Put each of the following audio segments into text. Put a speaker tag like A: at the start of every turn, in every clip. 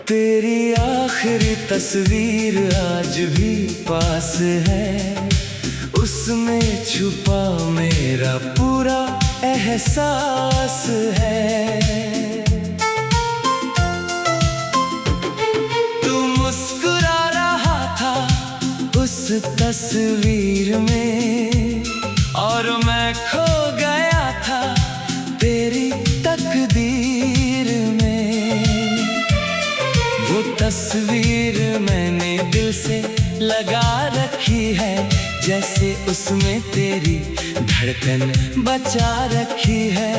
A: तेरी आखिरी तस्वीर आज भी पास है, उसमें छुपा मेरा पूरा एहसास है। तू मुस्कुरा रहा था उस तस्वीर में और मैं खो गया था तेरी तकदीर में। वो तस्वीर मैंने दिल से लगा रखी है, जैसे उसमें तेरी धड़कन बचा रखी है।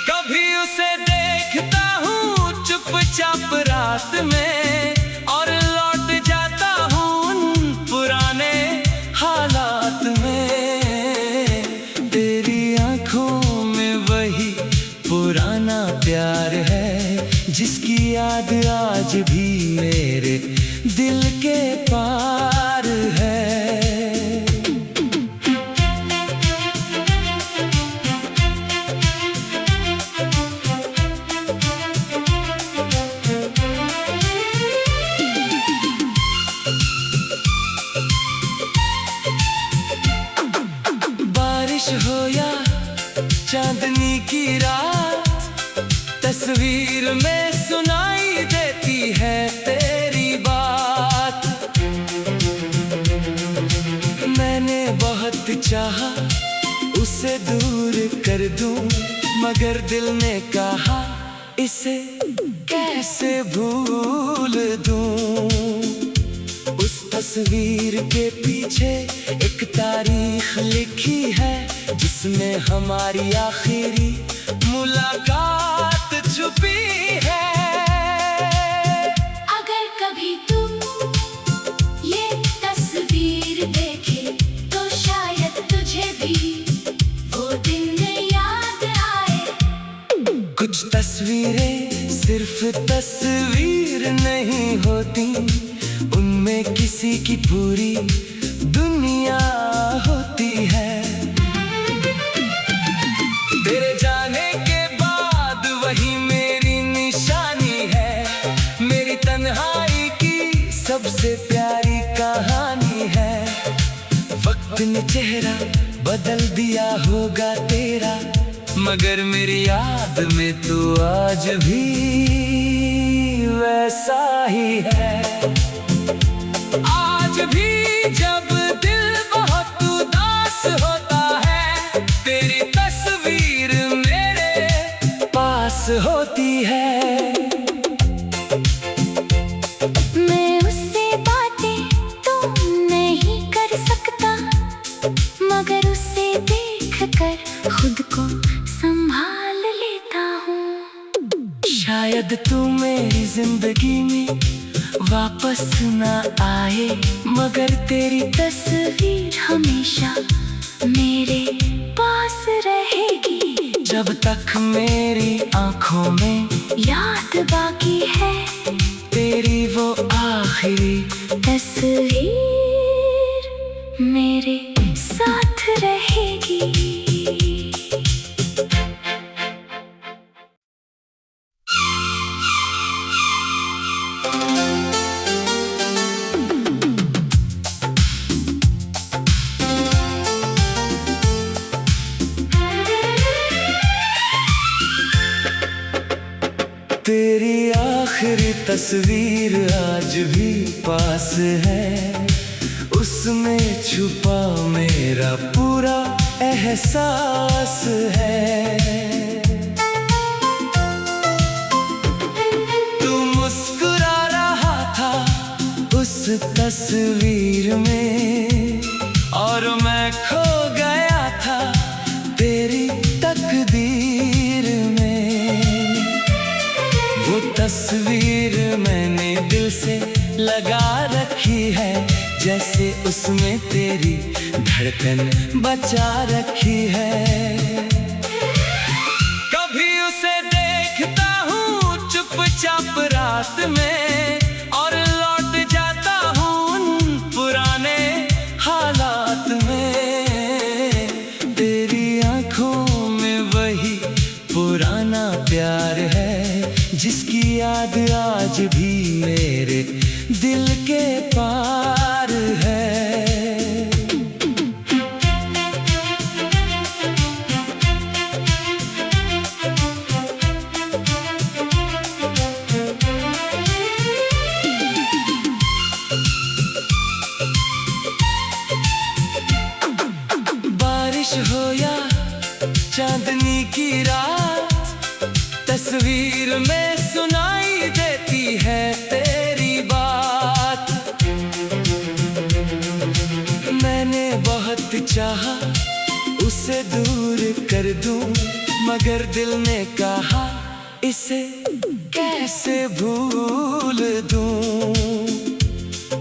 A: कभी उसे देखता हूँ चुपचाप रात में और लौट जाता हूँ उन पुराने हालात में। तेरी आंखों में वही पुराना प्यार है, जिसकी याद आज भी मेरे दिल के पार है। बारिश हो या चांदनी की रात, तस्वीर में सुनाई देती है तेरी बात। मैंने बहुत चाहा उसे दूर कर दूं, मगर दिल ने कहा इसे कैसे भूल दूं। उस तस्वीर के पीछे एक तारीख लिखी है, जिसमें हमारी आखिरी मुलाकात छुपी है।
B: अगर कभी तुम ये तस्वीर देखे तो शायद तुझे भी वो दिन याद आए।
A: कुछ तस्वीरें सिर्फ तस्वीर नहीं होती, उनमें किसी की पूरी दुनिया होती है। तेरे जाने के बाद वही मेरी निशानी है, मेरी तन्हाई की सबसे प्यारी कहानी है। वक्त ने चेहरा बदल दिया होगा तेरा, मगर मेरी याद में तू आज भी वैसा ही है। आज भी जब दिल बहुत उदास होता है, तेरी तस्वीर मेरे पास होती है।
B: मैं उससे बातें तो नहीं कर सकता, मगर उसे देखकर खुद को संभाल लेता हूँ।
A: शायद तू मेरी जिंदगी में वापस ना आए, मगर तेरी
B: तस्वीर हमेशा मेरे पास रहेगी।
A: जब तक मेरी आंखों में
B: याद बाकी है
A: तेरी वो आखिरी
B: तस्वीर मेरे साथ रहेगी।
A: तेरी आखिरी तस्वीर आज भी पास है, उसमें छुपा मेरा पूरा एहसास है। तू मुस्कुरा रहा था उस तस्वीर में और मैं खो गया था तेरी तकदीर में। वो तस्वीर मैंने दिल से लगा रखी है, जैसे उसमें तेरी धड़कन बचा रखी है। कभी उसे देखता हूँ चुपचाप रात में और लौट जाता हूँ उन पुराने हालात में। तेरी आंखों में वही पुराना प्यार है, जिसकी याद आज भी मेरे दिल के पार है। बारिश हो या चांदनी की रात, तस्वीर में सुनाई देती है तेरी बात। मैंने बहुत चाहा उसे दूर कर दूं, मगर दिल ने कहा इसे कैसे भूल दूं।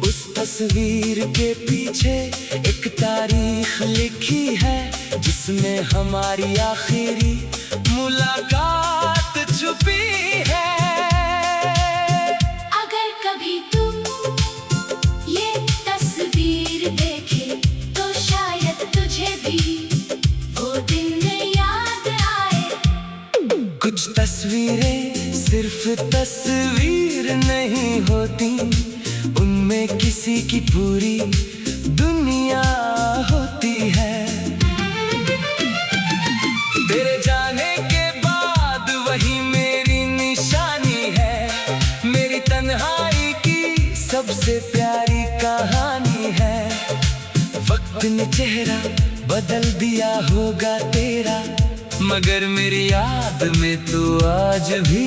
A: उस तस्वीर के पीछे एक तारीख लिखी है, जिसमें हमारी आखिरी मुलाकात छुपी है।
B: अगर कभी तुम ये तस्वीर देखे तो शायद तुझे भी वो दिन याद आए।
A: कुछ तस्वीरें सिर्फ तस्वीर नहीं होती, उनमें किसी की पूरी दुनिया होती है। तेरे जाने के बाद वही मेरी निशानी है, मेरी तन्हाई की सबसे प्यारी कहानी है। वक्त ने चेहरा बदल दिया होगा तेरा, मगर मेरी याद में तू आज भी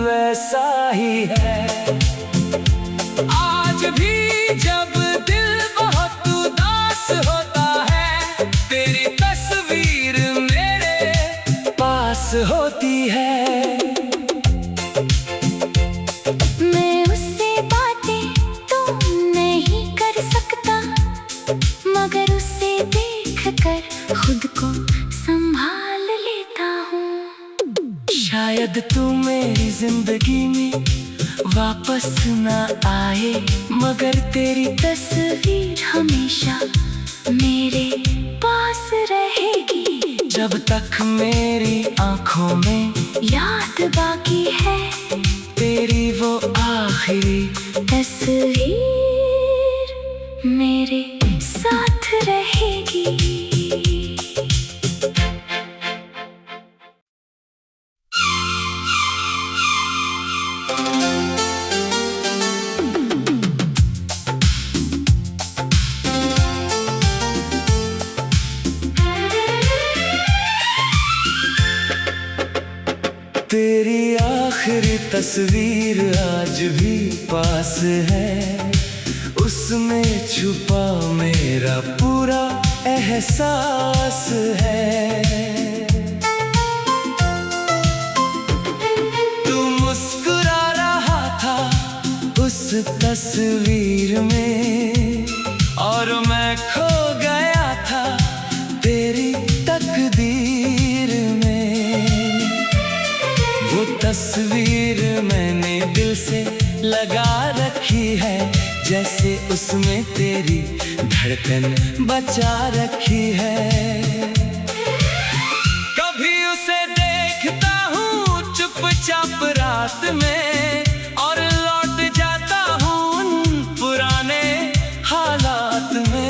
A: वैसा ही है। आज भी जब दिल बहुत उदास होता है, तेरी तस्वीर मेरे पास होती है।
B: मैं उससे बातें तो नहीं कर सकता, मगर उसे देखकर खुद को संभाल लेता हूँ।
A: शायद तू मेरी जिंदगी में वापस ना आए, मगर
B: तेरी तस्वीर हमेशा मेरे पास रहेगी।
A: जब तक मेरी आंखों में
B: याद बाकी है,
A: तेरी वो आखिरी
B: तस्वीर मेरे साथ रहेगी।
A: तेरी आखिरी तस्वीर आज भी पास है, उसमें छुपा मेरा पूरा एहसास है। तू मुस्कुरा रहा था उस तस्वीर में, और मैं खो गया था तेरी तकदीर में। वो तस्वीर मैंने दिल से लगा रखी है, जैसे उसमें तेरी धड़कन बचा रखी है। कभी उसे देखता हूँ चुपचाप रात में, और लौट जाता हूँ उन पुराने हालात में।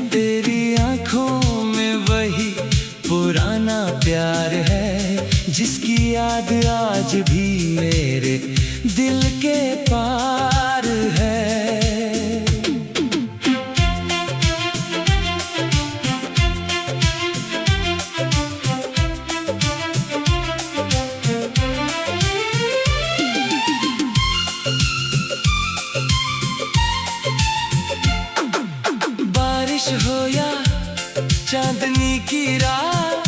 A: तेरी आंखों में वही पुराना प्यार है, जिसकी याद आज भी मेरे दिल के पार है। बारिश हो या चांदनी की रात,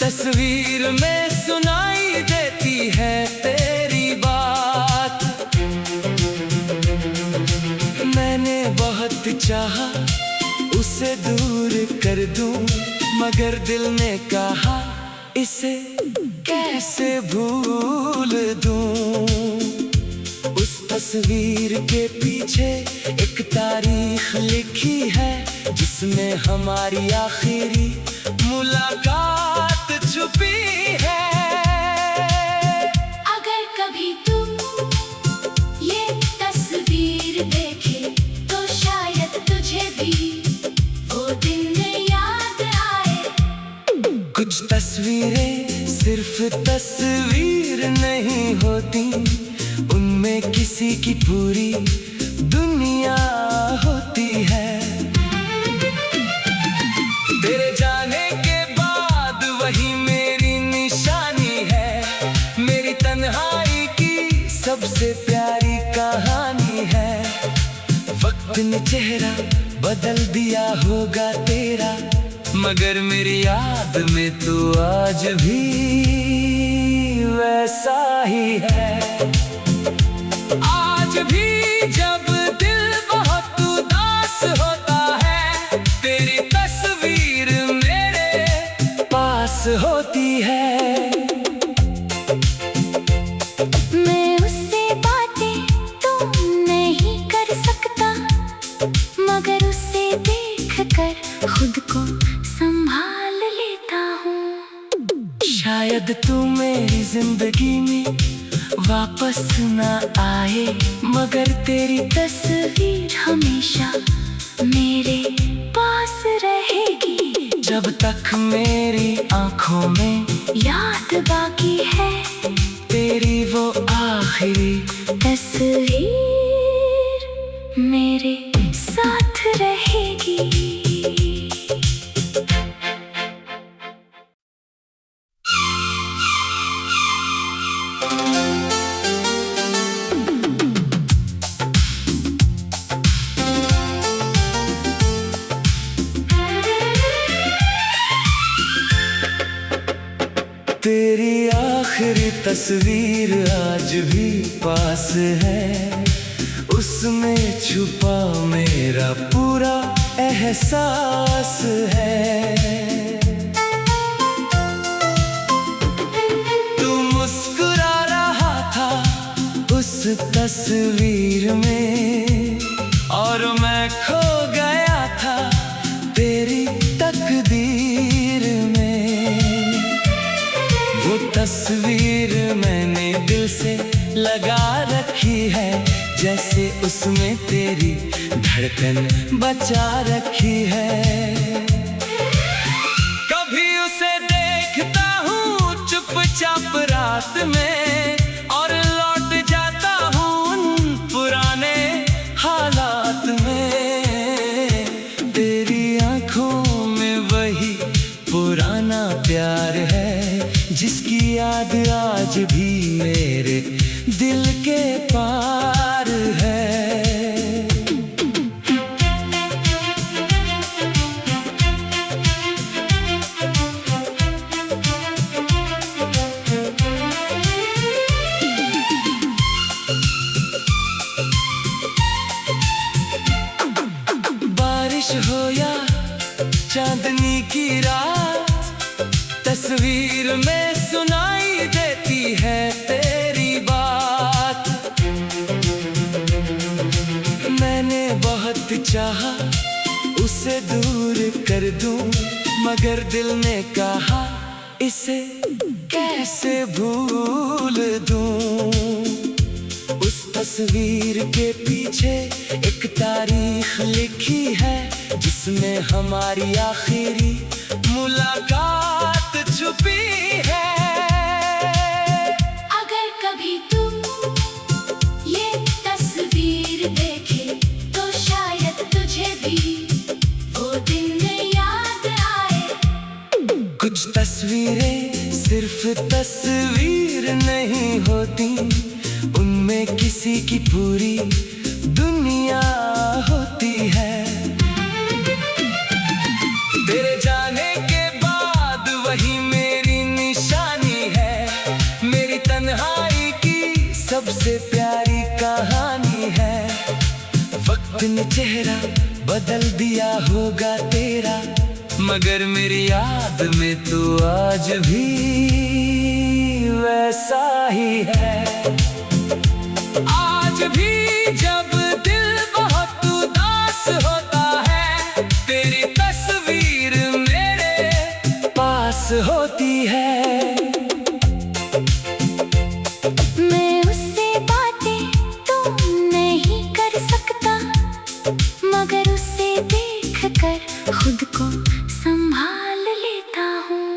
A: तस्वीर में सुनाई देती है तेरी बात। मैंने बहुत चाहा उसे दूर कर दूं, मगर दिल ने कहा इसे कैसे भूल दूं। उस तस्वीर के पीछे एक तारीख लिखी है, जिसमें हमारी आखिरी मुलाकात सिर्फ तस्वीर नहीं होती, उनमें किसी की पूरी दुनिया होती है। तेरे जाने के बाद वही मेरी निशानी है, मेरी तन्हाई की सबसे प्यारी कहानी है। वक्त ने चेहरा बदल दिया होगा तेरा, मगर मेरी याद में तू आज भी वैसा ही है। आज भी जब दिल बहुत उदास होता है, तेरी तस्वीर मेरे पास होती है।
B: मैं उससे बातें तो नहीं कर सकता, मगर उसे देखकर खुद को संभाल लेता हूँ।
A: शायद तू मेरी जिंदगी में वापस ना आए, मगर
B: तेरी तस्वीर हमेशा मेरे पास रहेगी।
A: जब तक मेरी आंखों में
B: याद बाकी है,
A: तेरी वो आखिरी
B: तस्वीर मेरे साथ रहेगी।
A: तेरी आखिरी तस्वीर आज भी पास है, उसमें छुपा मेरा पूरा एहसास है। तू मुस्कुरा रहा था उस तस्वीर में, और मैं खो गया था तेरी तकदीर में। वो तस्वीर मैंने दिल से लगा रखी है, जैसे उसमें तेरी धड़कन बचा रखी है। कभी उसे देखता हूँ चुपचाप रात में, और लौट जाता हूँ उन पुराने हालात में। तेरी आंखों में वही पुराना प्यार है, जिसकी याद आज भी मेरे दिल के पार है। बारिश हो या चांदनी की रात, तस्वीर में सुनाई देती है तेरी बात। मैंने बहुत चाहा उसे दूर कर दूं, मगर दिल ने कहा इसे कैसे भूल दूं। उस तस्वीर के पीछे एक तारीख लिखी है, जिसमें हमारी आखिरी मुलाकात छुपी है।
B: अगर कभी तुम ये तस्वीर देखे, तो शायद तुझे भी वो दिन याद आए।
A: कुछ तस्वीरें सिर्फ तस्वीर नहीं होती, उनमें किसी की पूरी दुनिया होती है। तेरे जाने के बाद वही मेरी निशानी है, मेरी तन्हाई की सबसे प्यारी कहानी है। वक्त ने चेहरा बदल दिया होगा तेरा, मगर मेरी याद में तू आज भी वैसा ही है। आज भी जब दिल बहुत उदास होता है, तेरी तस्वीर मेरे पास होती है।
B: मैं उससे बातें तो नहीं कर सकता, मगर उसे देखकर खुद को संभाल लेता हूँ।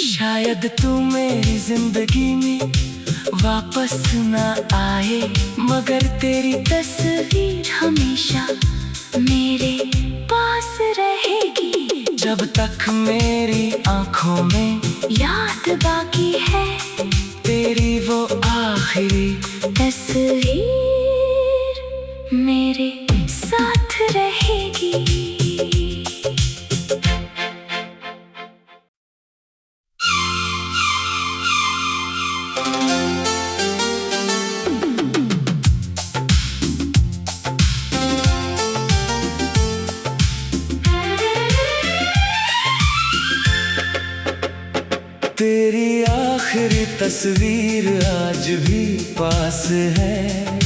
A: शायद शायद तू मेरी जिंदगी में वापस ना आए, मगर तेरी तस्वीर हमेशा मेरे पास रहेगी। जब तक मेरी आंखों में
B: याद बाकी है
A: तेरी वो आखिरी
B: तस्वीर मेरे साथ रहेगी।
A: तेरी आखिरी तस्वीर आज भी पास है,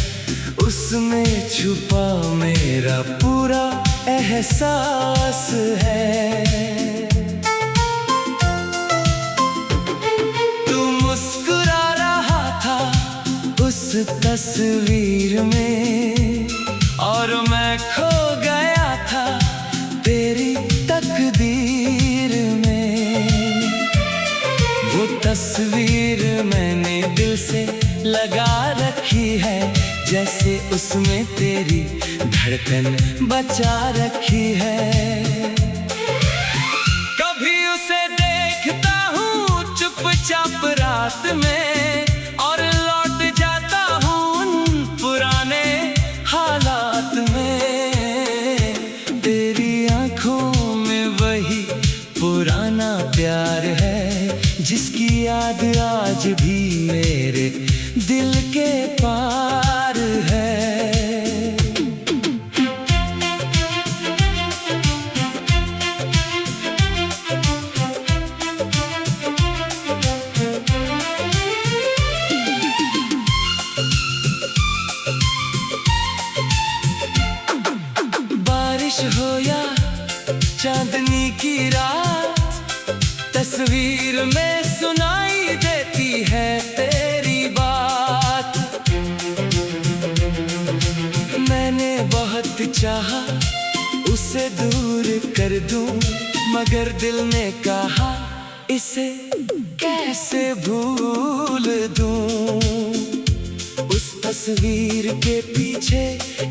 A: उसमें छुपा मेरा पूरा एहसास है। तू मुस्कुरा रहा था उस तस्वीर में, और मैं खो गया था तेरी तकदीर में। वो तस्वीर मैंने दिल से लगा रखी है, जैसे उसमें तेरी धड़कन बचा रखी है। कभी उसे देखता हूँ चुपचाप रात में, और लौट जाता हूँ उन पुराने हालात में। तेरी आंखों में वही पुराना प्यार है, जिसकी याद आज भी मेरे दिल के पार है। बारिश हो या चांदनी की रात, तस्वीर में सुनाई देती है तेरी बात। मैंने बहुत चाहा उसे दूर कर दूं, मगर दिल ने कहा इसे कैसे भूल दूं। उस तस्वीर के पीछे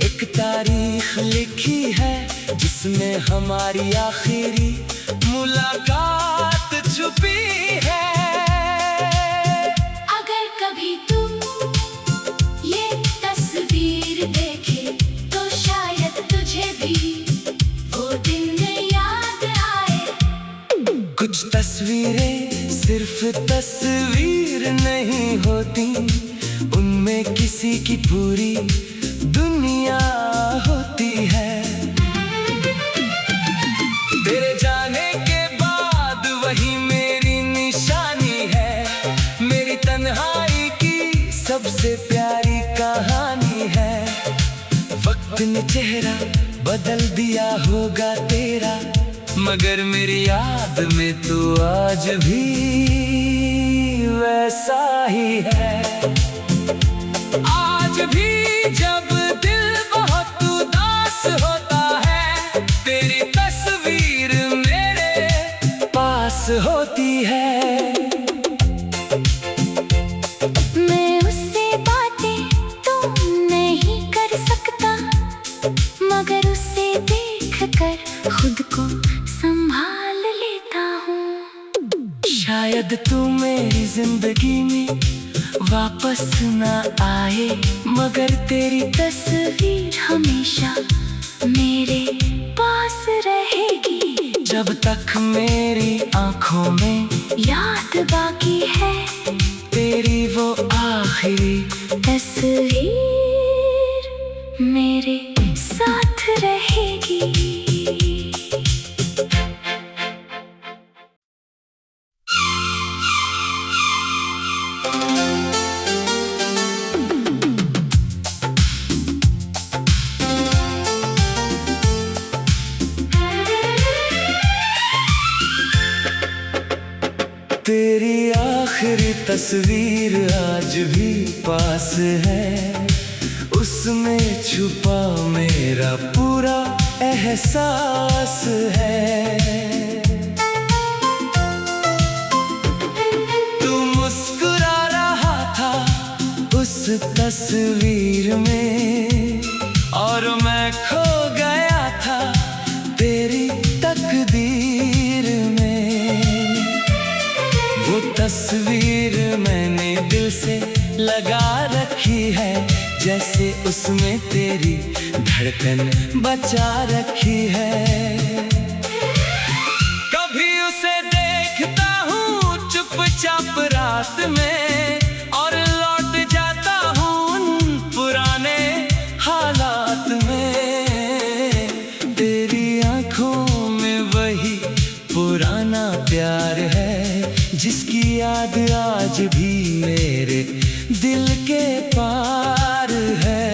A: एक तारीख लिखी है, जिसमें हमारी आखिरी मुलाकात छुपी है।
B: अगर कभी तुम ये तस्वीर देखे, तो शायद तुझे भी वो दिन याद आए।
A: कुछ तस्वीरें सिर्फ तस्वीर नहीं होती, उनमें किसी की पूरी दुनिया होती है। तेरे जाने के बाद वही मेरी निशानी है, मेरी तन्हाई की सबसे प्यारी कहानी है। वक्त ने चेहरा बदल दिया होगा तेरा, मगर मेरी याद में तू आज भी वैसा ही है। आज भी जब दिल बहुत उदास होता है, तेरी तस्वीर मेरे पास होती है।
B: मैं उससे बातें तो नहीं कर सकता, मगर उसे देखकर खुद को संभाल लेता हूँ।
A: शायद तू मेरी जिंदगी में वापस ना आए, मगर तेरी
B: तस्वीर हमेशा मेरे पास रहेगी।
A: जब तक मेरी आंखों में
B: याद बाकी है
A: तेरी वो आखिरी
B: तस्वीर मेरे साथ रहेगी।
A: तेरी आखिरी तस्वीर आज भी पास है, उसमें छुपा मेरा पूरा एहसास है। तस्वीर में, और मैं खो गया था तेरी तकदीर में। वो तस्वीर मैंने दिल से लगा रखी है, जैसे उसमें तेरी धड़कन बचा रखी है। कभी उसे देखता हूँ चुपचाप रात में, और लौट जाता हूँ उन पुराने हालात में। तेरी आंखों में वही पुराना प्यार है, जिसकी याद आज भी मेरे दिल के पार है।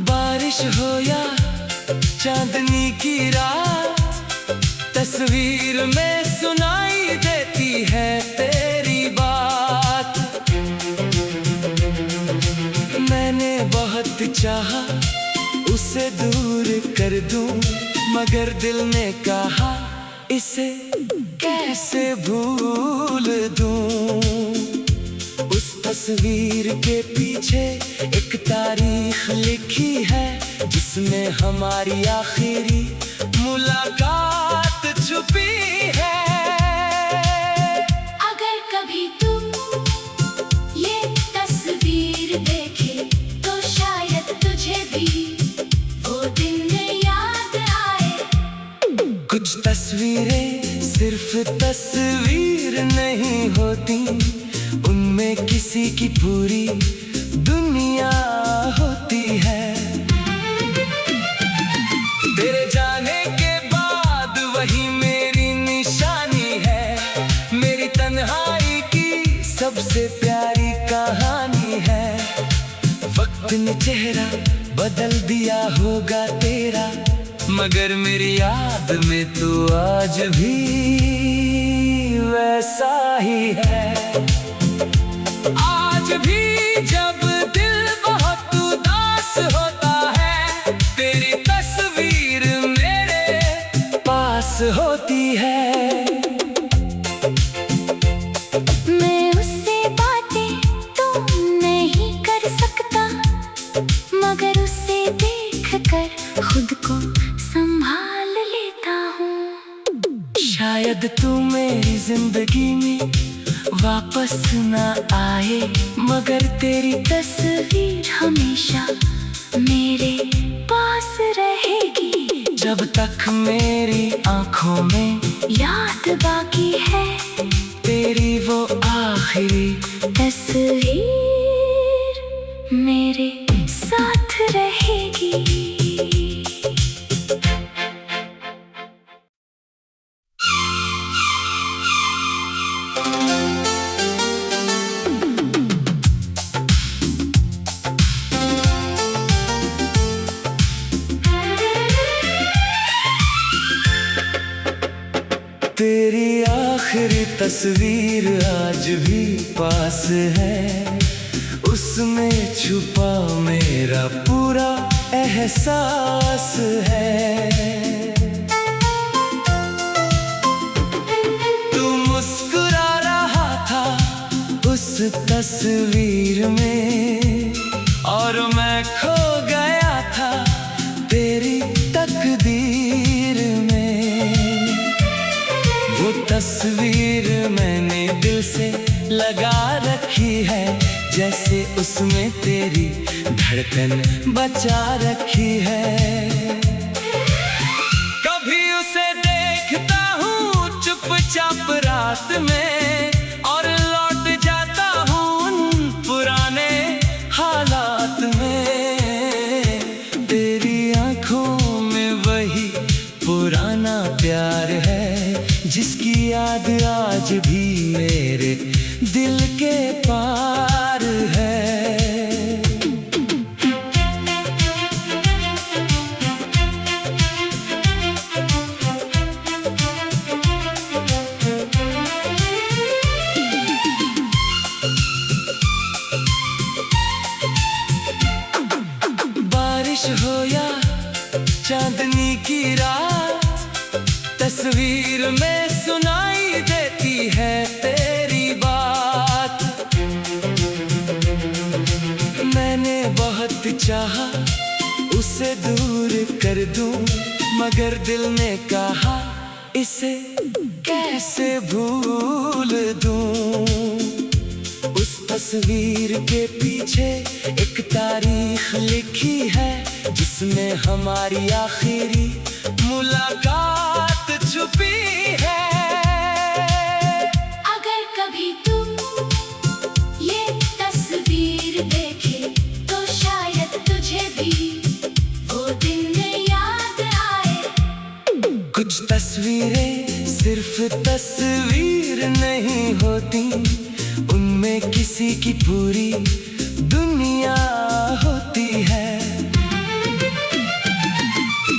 A: बारिश हो या चांदनी की रात, तस्वीर में सुनाई देती है तेरी बात। मैंने बहुत चाहा उसे दूर कर दूं, मगर दिल ने कहा इसे कैसे भूल दूं। उस तस्वीर के पीछे एक तारीख लिखी है, जिसमें हमारी आखिरी मुलाकात छुपी है।
B: अगर कभी तुम ये तस्वीर देखे, तो शायद तुझे भी वो दिन याद आए।
A: कुछ तस्वीरें सिर्फ तस्वीर नहीं होती, उनमें किसी की पूरी दुनिया होती है। तेरे जाने के बाद वही मेरी निशानी है, मेरी तन्हाई की सबसे प्यारी कहानी है। वक्त ने चेहरा बदल दिया होगा तेरा, मगर मेरी याद में तू आज भी वैसा ही है। आज भी जब दिल बहुत उदास होता है, तेरी तस्वीर मेरे पास होती है।
B: मैं उससे बातें तो नहीं कर सकता, मगर उसे देखकर खुद को संभाल लेता हूँ।
A: शायद तू मेरी जिंदगी में वापस ना आए, मगर
B: तेरी तस्वीर हमेशा मेरे पास रहेगी।
A: जब तक मेरी आंखों में
B: याद बाकी है,
A: तेरी वो आखिरी
B: तस्वीर मेरे साथ रहेगी।
A: तेरी आखिरी तस्वीर आज भी पास है, उसमें छुपा मेरा पूरा एहसास है। तू मुस्कुरा रहा था उस तस्वीर में, और मैं खो गया था तेरी तकदीर में। वो तस्वीर मैंने दिल से लगा रखी है, जैसे उसमें तेरी धड़कन बचा रखी है। कभी उसे देखता हूँ चुपचाप रात में, और लौट जाता हूँ उन पुराने हालात में। तेरी आंखों में वही पुराना प्यार है, जिसकी याद आज भी मेरे दिल के पार है। बहुत चाहा उसे दूर कर दूं, मगर दिल ने कहा इसे कैसे भूल दूं। उस तस्वीर के पीछे एक तारीख लिखी है, जिसमें हमारी आखिरी मुलाकात छुपी है।
B: अगर कभी तुम ये तस्वीर देखे तो शायद तुझे भी वो दिन याद आए।
A: कुछ तस्वीरें सिर्फ तस्वीर नहीं होती, उनमें किसी की पूरी दुनिया होती है।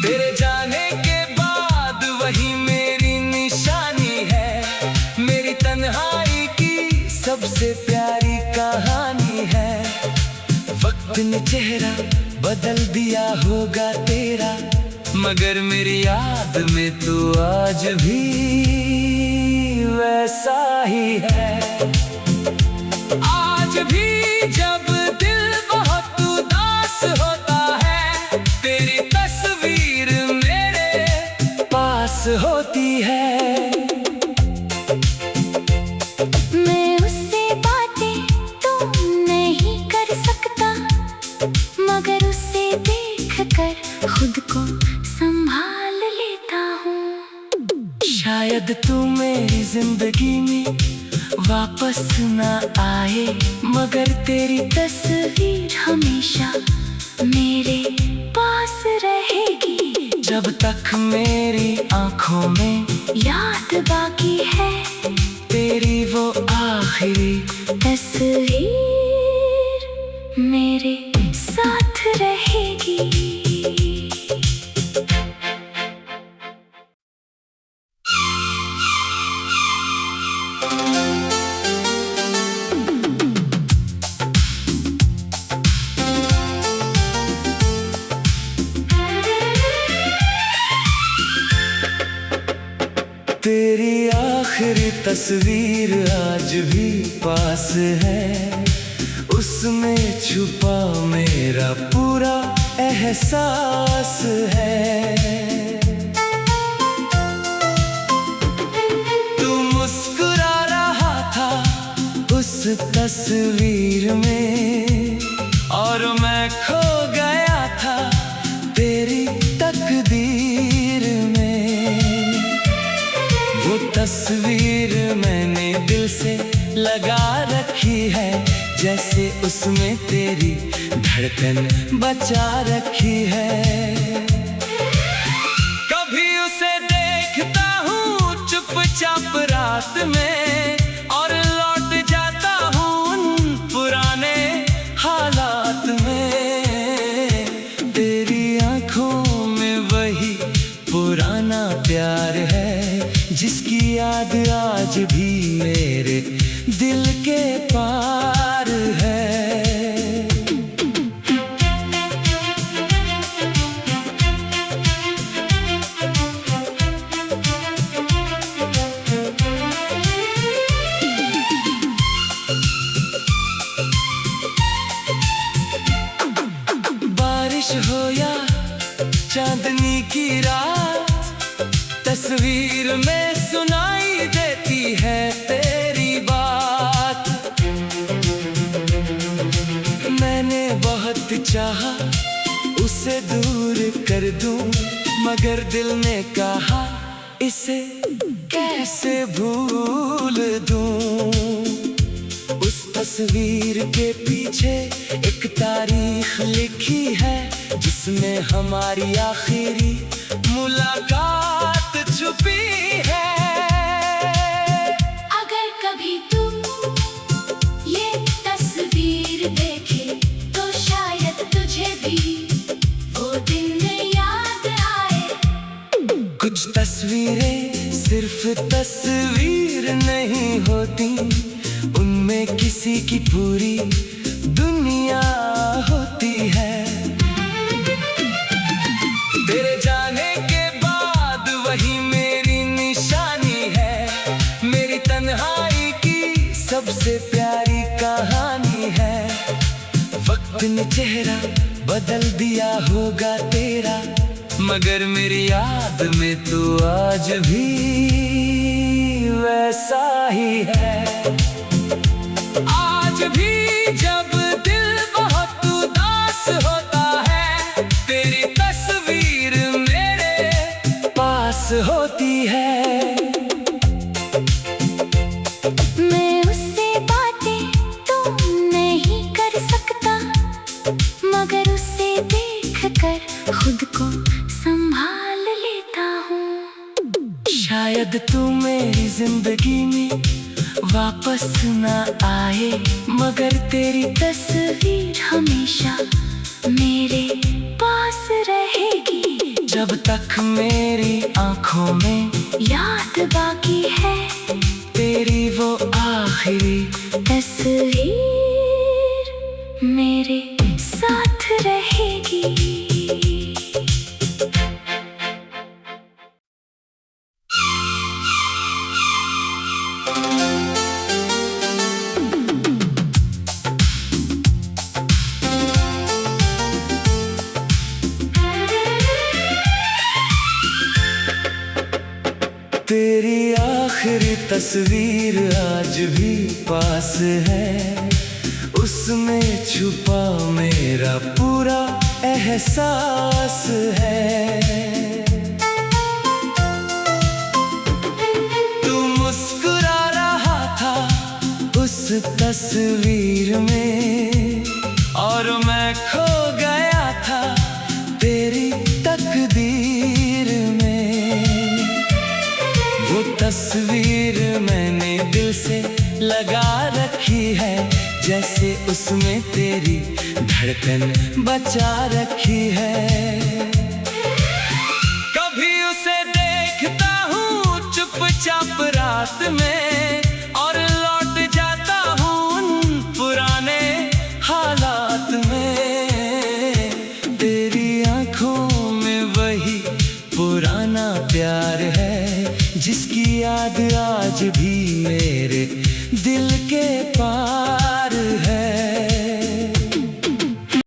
A: तेरे जाने के बाद वही मेरी निशानी है, मेरी तन्हाई की सबसे प्यारी कहानी है। वक्त ने चेहरा बदल दिया होगा तेरा, मगर मेरी याद में तू आज भी वैसा ही है। आज भी जब दिल बहुत उदास होता है, तेरी तस्वीर मेरे पास होती है।
B: मैं उससे बातें तो नहीं कर सकता, मगर उसे देखकर खुद को संभाल लेता हूँ।
A: शायद तू मेरी जिंदगी में वापस ना आए, मगर
B: तेरी तस्वीर हमेशा मेरे पास रहेगी।
A: जब तक मेरी आंखों में
B: याद बाकी है,
A: तेरी वो आखिरी
B: तस्वीर मेरे साथ रहेगी।
A: तेरी आखिरी तस्वीर आज भी पास है, उसमें छुपा मेरा पूरा एहसास है। तू मुस्कुरा रहा था उस तस्वीर में, और मैं खो गया था तेरी तकदीर में। वो तस्वीर मैंने दिल से लगा रखी है, जैसे उसमें तेरी धड़कन बचा रखी है। कभी उसे देखता हूँ चुपचाप रात में, और लौट जाता हूँ उन पुराने हालात में। तेरी आंखों में वही पुराना प्यार है, जिसकी याद आज भी मेरे दिल के पार है। बारिश हो या चांदनी की रात, तस्वीर में सुनाई देती है तेरी बात। मैंने बहुत चाहा उसे दूर कर दूं, मगर दिल ने कहा इसे कैसे भूल दूं। उस तस्वीर के पीछे एक तारीख लिखी है, जिसमें हमारी आखिरी मुलाकात छुपी है।
B: अगर कभी तुम ये तस्वीर देखे तो शायद तुझे भी वो दिन याद आए।
A: कुछ तस्वीरें सिर्फ तस्वीर नहीं होती, उनमें किसी की पूरी दुनिया होती है। तेरे जाने के बाद वही मेरी निशानी है, मेरी तन्हाई की सबसे प्यारी कहानी है। वक्त ने चेहरा बदल दिया होगा तेरा, मगर मेरी याद में तू आज भी वैसा ही है। आज भी जब दिल बहुत उदास होता है, तेरी तस्वीर मेरे पास होती है।
B: मैं उससे बातें तो नहीं कर सकता, मगर उसे देखकर खुद को संभाल लेता हूँ।
A: शायद तू मेरी जिंदगी में वापस ना आए, मगर तेरी
B: तस्वीर हमेशा मेरे पास रहेगी।
A: जब तक मेरी आंखों में
B: याद बाकी है,
A: तेरी वो आखिरी
B: तस्वीर मेरे साथ रहेगी।
A: तेरी आखिरी तस्वीर आज भी पास है, उसमें छुपा मेरा पूरा एहसास है। तू मुस्कुरा रहा था उस तस्वीर में, और मैं खो गया था तेरी तकदीर में। वो तस्वीर मैंने दिल से लगा रखी है, जैसे उसमें तेरी धड़कन बचा रखी है। कभी उसे देखता हूँ चुपचाप रात में, और लौट जाता हूँ उन पुराने हालात में। तेरी आंखों में वही पुराना प्यार है, जिसकी याद आज भी मेरे